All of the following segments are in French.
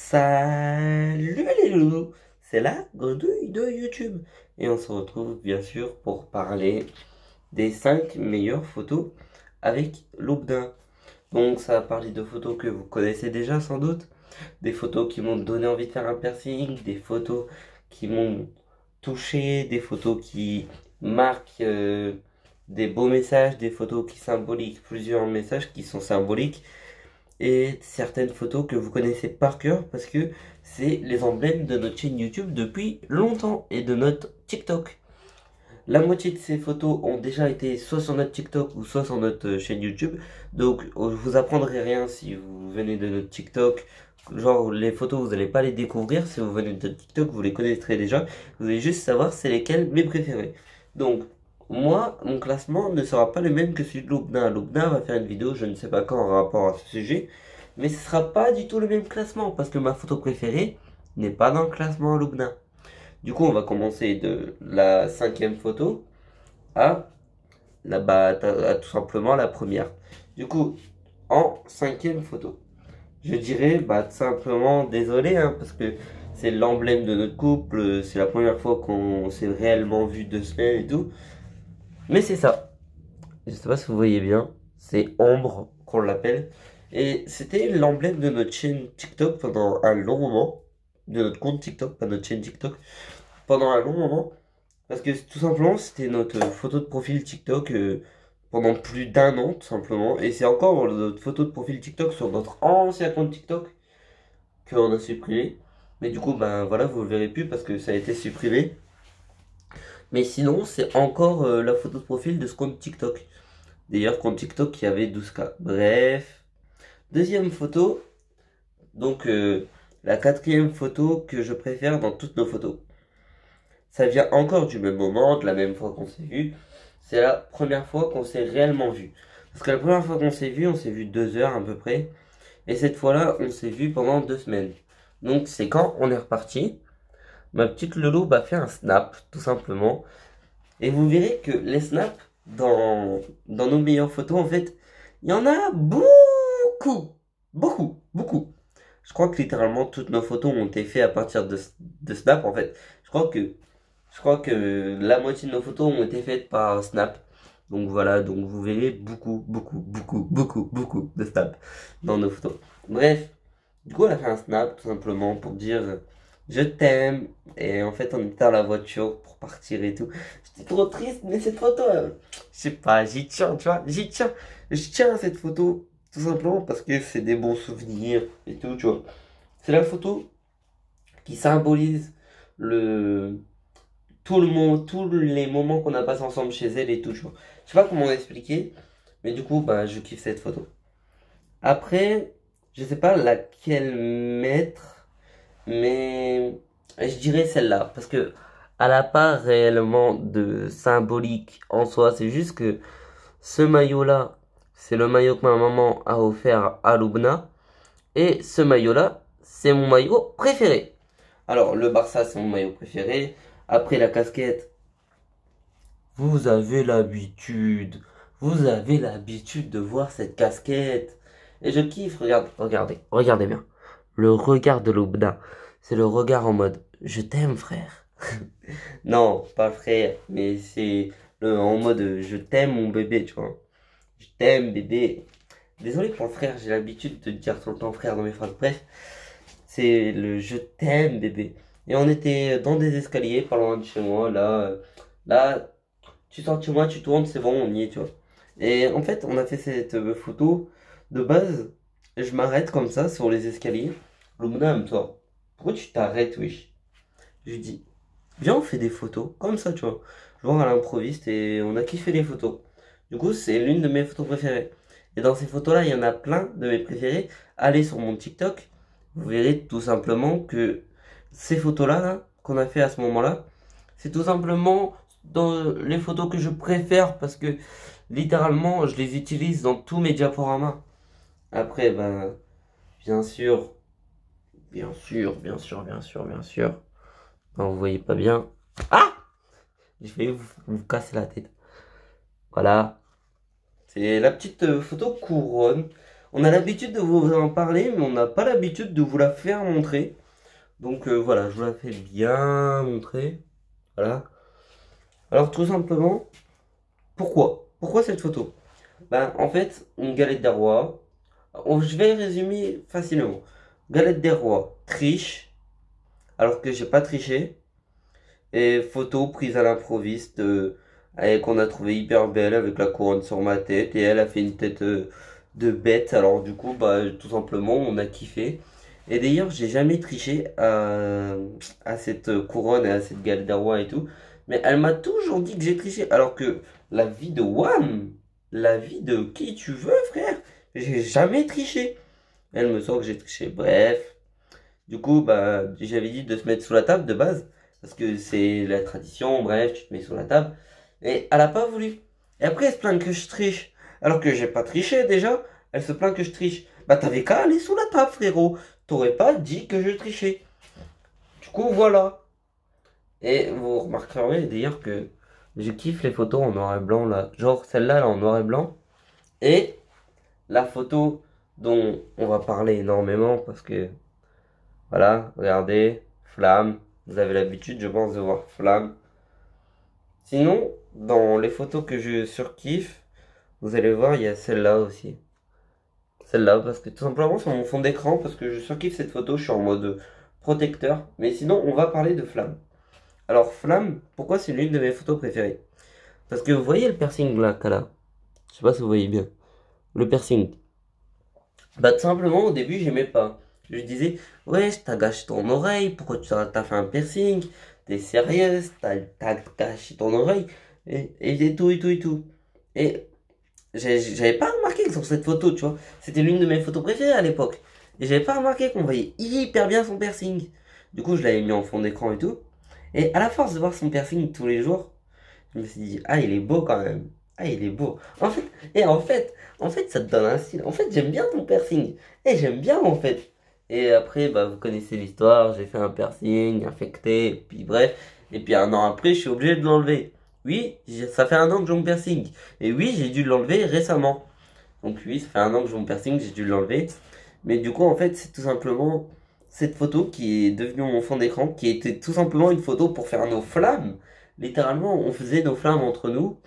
Salut les loulous, c'est la grenouille de YouTube. Et on se retrouve bien sûr pour parler des 5 meilleures photos avec Loubdin. Donc ça va parler de photos que vous connaissez déjà sans doute, des photos qui m'ont donné envie de faire un piercing, des photos qui m'ont touché, des photos qui marquent des beaux messages, des photos qui symboliquent plusieurs messages qui sont symboliques et certaines photos que vous connaissez par cœur parce que c'est les emblèmes de notre chaîne YouTube depuis longtemps et de notre TikTok. La moitié de ces photos ont déjà été soit sur notre TikTok ou soit sur notre chaîne YouTube. Donc je vous apprendrai rien si vous venez de notre TikTok. Genre les photos vous n'allez pas les découvrir. Si vous venez de notre TikTok vous les connaîtrez déjà. Vous allez juste savoir c'est lesquels mes préférés. Donc moi mon classement ne sera pas le même que celui de Loubna. Loubna va faire une vidéo je ne sais pas quand en rapport à ce sujet. Mais ce sera pas du tout le même classement parce que ma photo préférée n'est pas dans le classement Loubna. Du coup, on va commencer de la 5e photo à, à tout simplement la première. Du coup, en 5e photo, je dirais tout simplement désolé parce que c'est l'emblème de notre couple, c'est la première fois qu'on s'est réellement vu 2 semaines et tout. Mais c'est ça. Je sais pas si vous voyez bien, c'est Ombre qu'on l'appelle. Et c'était l'emblème de notre chaîne TikTok pendant un long moment. De notre compte TikTok, pas notre chaîne TikTok. Pendant un long moment. Parce que tout simplement, c'était notre photo de profil TikTok pendant plus d'un an, tout simplement. Et c'est encore notre photo de profil TikTok sur notre ancien compte TikTok qu'on a supprimé. Mais du coup, voilà, vous le verrez plus parce que ça a été supprimé. Mais sinon, c'est encore la photo de profil de ce compte TikTok. D'ailleurs, compte TikTok qui avait 12K. Bref. Deuxième photo. Donc, la 4e photo que je préfère dans toutes nos photos. Ça vient encore du même moment, de la même fois qu'on s'est vu. C'est la première fois qu'on s'est réellement vu. Parce que la première fois qu'on s'est vu 2 heures à peu près. Et cette fois-là, on s'est vu pendant 2 semaines. Donc c'est quand on est reparti. Ma petite Lolo fait un snap, tout simplement. Et vous verrez que les snaps, dans nos meilleures photos, en fait, il y en a beaucoup. Beaucoup, beaucoup. Je crois que littéralement toutes nos photos ont été faites à partir de Snap, en fait. Je crois que je crois que la moitié de nos photos ont été faites par Snap. Donc voilà, donc vous verrez beaucoup, beaucoup, beaucoup, beaucoup, beaucoup de Snap dans nos photos. Bref, du coup, on a fait un Snap tout simplement pour dire je t'aime. Et en fait, on était dans la voiture pour partir et tout. J'étais trop triste, mais cette photo, je sais pas, j'y tiens, tu vois, j'y tiens. Je tiens à cette photo tout simplement parce que c'est des bons souvenirs et tout, tu vois. C'est la photo qui symbolise le tout le monde, tous les moments qu'on a passé ensemble chez elle et tout, tu vois. Je sais pas comment expliquer, mais du coup, je kiffe cette photo. Après, je sais pas laquelle mettre, mais je dirais celle-là, parce que elle a pas réellement de symbolique en soi, c'est juste que ce maillot-là, c'est le maillot que ma maman a offert à Loubna, et ce maillot-là, c'est mon maillot préféré. Alors, le Barça, c'est mon maillot préféré. Après, la casquette, vous avez l'habitude. Vous avez l'habitude de voir cette casquette. Et je kiffe. Regardez bien. Le regard de Loubna. C'est le regard en mode je t'aime, frère. Non, pas frère, mais c'est en mode je t'aime, mon bébé, tu vois. Je t'aime, bébé. Désolé pour le frère, j'ai l'habitude de dire tout le temps frère dans mes phrases. Bref, c'est le je t'aime, bébé. Et on était dans des escaliers, pas loin de chez moi, là, tu sors de chez moi, tu tournes, c'est bon, on y est, tu vois. Et en fait, on a fait cette photo de base. Je m'arrête comme ça sur les escaliers. Le toi, pourquoi tu t'arrêtes, wesh? Je lui dis, viens, on fait des photos, comme ça, tu vois. Genre à l'improviste et on a kiffé les photos. Du coup, c'est l'une de mes photos préférées. Et dans ces photos-là, il y en a plein de mes préférées. Allez sur mon TikTok, vous verrez tout simplement que ces photos-là, là, qu'on a fait à ce moment-là, c'est tout simplement dans les photos que je préfère parce que littéralement, je les utilise dans tous mes diaporamas. Après, bien sûr, bien sûr. Vous voyez pas bien. Ah! Je vais vous casser la tête. Voilà. C'est la petite photo couronne. On a l'habitude de vous en parler, mais on n'a pas l'habitude de vous la faire montrer. Donc voilà, je vous la fais bien montrer. Voilà. Alors tout simplement, pourquoi? Pourquoi cette photo? Ben, en fait, une galette des rois. Je vais résumer facilement. Galette des rois, triche, alors que j'ai pas triché. Et photo prise à l'improviste, qu'on a trouvé hyper belle avec la couronne sur ma tête. Et elle a fait une tête de bête. Alors du coup, bah, tout simplement, on a kiffé. Et d'ailleurs, j'ai jamais triché à cette couronne et à cette galette des rois et tout. Mais elle m'a toujours dit que j'ai triché. Alors que la vie de Wham, la vie de qui tu veux, frère, j'ai jamais triché. Elle me sort que j'ai triché. Bref. Du coup, bah, j'avais dit de se mettre sous la table de base. Parce que c'est la tradition. Bref, tu te mets sous la table. Et elle a pas voulu. Et après, elle se plaint que je triche. Alors que j'ai pas triché déjà. Elle se plaint que je triche. Bah, t'avais qu'à aller sous la table, frérot. T'aurais pas dit que je trichais. Du coup, voilà. Et vous remarquerez d'ailleurs que je kiffe les photos en noir et blanc là. Genre celle-là là, en noir et blanc. Et la photo dont on va parler énormément parce que voilà, regardez, flamme. Vous avez l'habitude, je pense, de voir flamme. Sinon, dans les photos que je surkiffe, vous allez voir, il y a celle-là aussi. Celle-là, parce que tout simplement sur mon fond d'écran, parce que je surkiffe cette photo, je suis en mode protecteur. Mais sinon, on va parler de flamme. Alors, flamme, pourquoi c'est l'une de mes photos préférées? Parce que vous voyez le piercing là, qu'elle a. Je sais pas si vous voyez bien. Le piercing. Bah, tout simplement, au début, j'aimais pas. Je disais, ouais, t'as gâché ton oreille, pourquoi tu t'as fait un piercing? T'es sérieuse, t'as gâché ton oreille, et tout, et tout, et tout. Et j'avais pas remarqué que sur cette photo, tu vois, c'était l'une de mes photos préférées à l'époque. Et j'avais pas remarqué qu'on voyait hyper bien son piercing. Du coup, je l'avais mis en fond d'écran et tout. Et à la force de voir son piercing tous les jours, je me suis dit, ah, il est beau quand même. Ah, il est beau. En fait, et en fait, ça te donne un style. En fait, j'aime bien ton piercing. Et j'aime bien, en fait. Et après, bah, vous connaissez l'histoire. J'ai fait un piercing infecté. Et puis, bref. Et puis, un an après, je suis obligé de l'enlever. Oui, ça fait un an que j'ai mon piercing. Et oui, j'ai dû l'enlever récemment. Donc, oui, ça fait un an que j'ai mon piercing. J'ai dû l'enlever. Mais du coup, en fait, c'est tout simplement cette photo qui est devenue mon fond d'écran. Qui était tout simplement une photo pour faire nos flammes. Littéralement, on faisait nos flammes entre nous.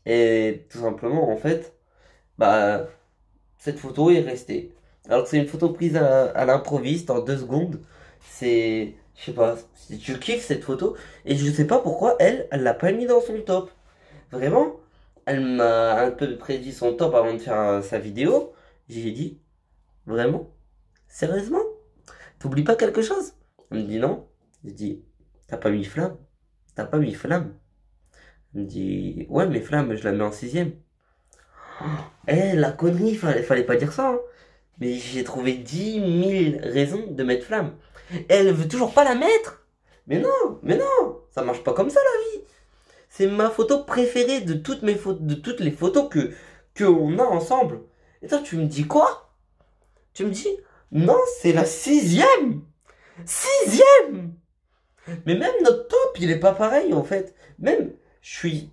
Et tout simplement, en fait, bah, cette photo est restée. Alors que c'est une photo prise à l'improviste en 2 secondes. C'est, je sais pas, si tu kiffes cette photo. Et je sais pas pourquoi elle l'a pas mis dans son top. Vraiment, elle m'a un peu prédit son top avant de faire sa vidéo. J'ai dit, vraiment? Sérieusement? T'oublies pas quelque chose? Elle me dit non. J'ai dit, t'as pas mis flamme? T'as pas mis flamme? Elle me dit, ouais, mais flamme, je la mets en sixième. Eh, la connerie, fallait pas dire ça, hein. Mais j'ai trouvé 10 000 raisons de mettre flamme. Et elle veut toujours pas la mettre. Mais non, ça marche pas comme ça la vie. C'est ma photo préférée de toutes mes photos, de toutes les photos que on a ensemble. Et toi, tu me dis quoi? Tu me dis, non, c'est la sixième. Sixième! Mais même notre top, il est pas pareil en fait. Même, je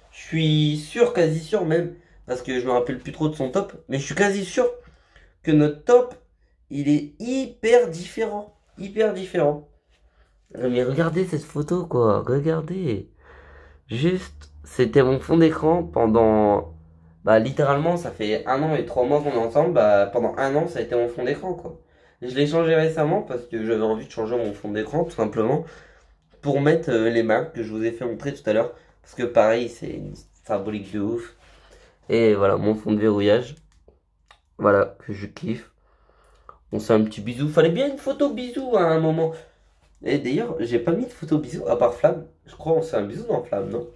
suis sûr, quasi sûr même, parce que je me rappelle plus trop de son top, mais je suis quasi sûr que notre top, il est hyper différent. Hyper différent. Mais regardez cette photo, quoi. Regardez. Juste, c'était mon fond d'écran pendant... Bah, littéralement, ça fait 1 an et 3 mois qu'on est ensemble. Bah, pendant un an, ça a été mon fond d'écran, quoi. Je l'ai changé récemment parce que j'avais envie de changer mon fond d'écran, tout simplement. Pour mettre les marques que je vous ai fait montrer tout à l'heure. Parce que pareil, c'est une symbolique de ouf. Et voilà, mon fond de verrouillage. Voilà, que je kiffe. On se fait un petit bisou. Fallait bien une photo bisou à un moment. Et d'ailleurs, j'ai pas mis de photo bisou à part Flamme. Je crois qu'on se fait un bisou dans Flamme, non?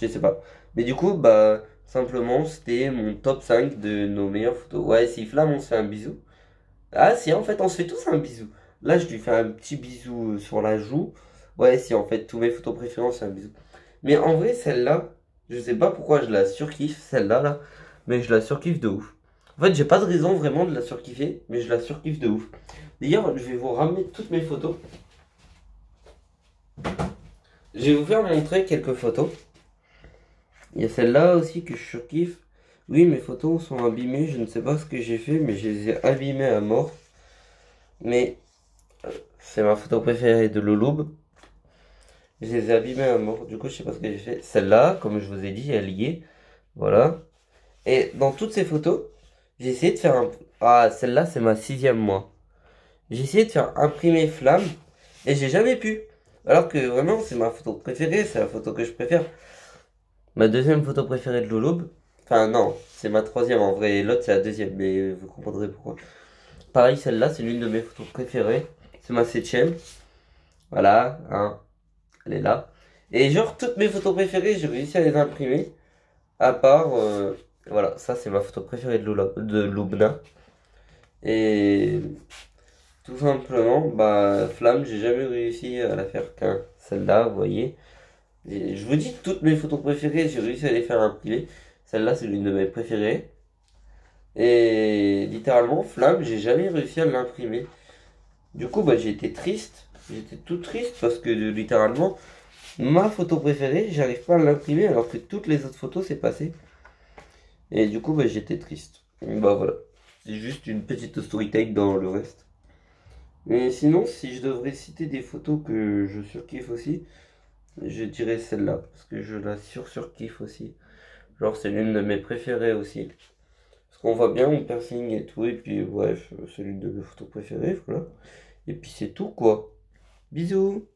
Je sais pas. Mais du coup, bah, simplement, c'était mon top 5 de nos meilleures photos. Ouais, si Flamme, on se fait un bisou. Ah, si, en fait, on se fait tous un bisou. Là, je lui fais un petit bisou sur la joue. Ouais, si, en fait, tous mes photos préférées, c'est un bisou. Mais en vrai, celle-là, je sais pas pourquoi je la surkiffe, celle-là, là. Mais je la surkiffe de ouf. En fait, j'ai pas de raison vraiment de la surkiffer, mais je la surkiffe de ouf. D'ailleurs, je vais vous ramener toutes mes photos. Je vais vous faire montrer quelques photos. Il y a celle-là aussi que je surkiffe. Oui, mes photos sont abîmées, je ne sais pas ce que j'ai fait, mais je les ai abîmées à mort. Mais c'est ma photo préférée de Louloube. Je les ai abîmées à mort, du coup je sais pas ce que j'ai fait. Celle-là, comme je vous ai dit, elle y est. Voilà. Et dans toutes ces photos, j'ai essayé de faire un... Ah, celle-là, c'est ma 6e moi. J'ai essayé de faire imprimer flamme et j'ai jamais pu. Alors que vraiment, c'est ma photo préférée, c'est la photo que je préfère. Ma deuxième photo préférée de Louloube. Enfin, non, c'est ma 3e en vrai. L'autre, c'est la deuxième, mais vous comprendrez pourquoi. Pareil, celle-là, c'est l'une de mes photos préférées. C'est ma 7e. Voilà, hein, elle est là. Et genre, toutes mes photos préférées, j'ai réussi à les imprimer. À part, voilà, ça, c'est ma photo préférée de Loubna. Et tout simplement, bah, Flamme, j'ai jamais réussi à la faire qu'un. Celle-là, vous voyez. Et je vous dis, toutes mes photos préférées, j'ai réussi à les faire imprimer. Celle-là, c'est l'une de mes préférées. Et littéralement, Flamme, j'ai jamais réussi à l'imprimer. Du coup, bah, j'ai été triste. J'étais tout triste parce que littéralement, ma photo préférée, j'arrive pas à l'imprimer alors que toutes les autres photos, c'est passé. Et du coup, bah, j'étais triste. Bah voilà. C'est juste une petite story time dans le reste. Mais sinon, si je devrais citer des photos que je surkiffe aussi, je dirais celle-là. Parce que je la surkiffe aussi. Genre, c'est l'une de mes préférées aussi. Parce qu'on voit bien mon piercing et tout. Et puis, bref, c'est l'une de mes photos préférées, voilà. Et puis, c'est tout, quoi. Bisous!